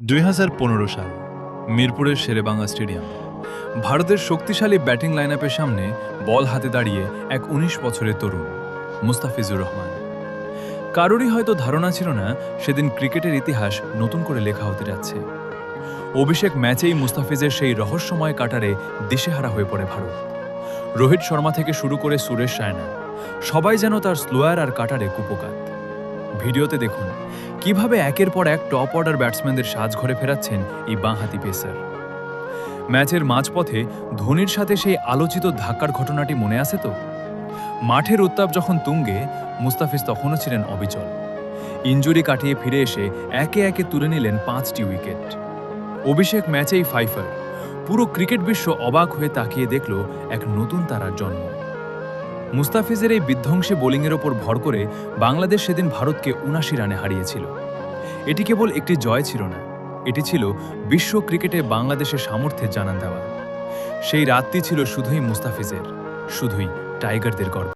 2015 সাল মিরপুরের শেরেবাংলা স্টেডিয়াম। ভারতের শক্তিশালী ব্যাটিং লাইনআপের সামনে বল হাতে দাঁড়িয়ে এক ১৯ বছরের তরুণ মুস্তাফিজুর রহমান। কারোরই হয়তো ধারণা ছিল না সেদিন ক্রিকেটের ইতিহাস নতুন করে লেখা হতে যাচ্ছে। অভিষেক ম্যাচেই মুস্তাফিজের সেই রহস্যময় কাটারে দিশেহারা হয়ে পড়ে ভারত। রোহিত শর্মা থেকে শুরু করে সুরেশ রায়না সবাই যেন তার স্লোয়ার আর কাটারে কুপোকাত। ভিডিওতে দেখুন কিভাবে একের পর এক টপ অর্ডার ব্যাটসম্যানদের সাজঘরে ফেরাচ্ছেন এই বাঁহাতি পেসার। ম্যাচের মাঝপথে ধোনির সাথে সেই আলোচিত ধাক্কার ঘটনাটি মনে আছে তো? মাঠের উত্তাপ যখন তুঙ্গে, মুস্তাফিজ তখনও ছিলেন অবিচল। ইনজুরি কাটিয়ে ফিরে এসে একে একে তুলে নিলেন ৫টি উইকেট। অভিষেক ম্যাচেই ফাইফার। পুরো ক্রিকেট বিশ্ব অবাক হয়ে তাকিয়ে দেখল এক নতুন তারার জন্ম। মুস্তাফিজের এই বিধ্বংসী বোলিংয়ের ওপর ভর করে বাংলাদেশ সেদিন ভারতকে ৭৯ রানে হারিয়েছিল। এটি কেবল একটি জয় ছিল না, এটি ছিল বিশ্ব ক্রিকেটে বাংলাদেশের সামর্থ্যের জানান দেওয়া। সেই রাতটি ছিল শুধুই মুস্তাফিজের, শুধুই টাইগারদের গর্ব।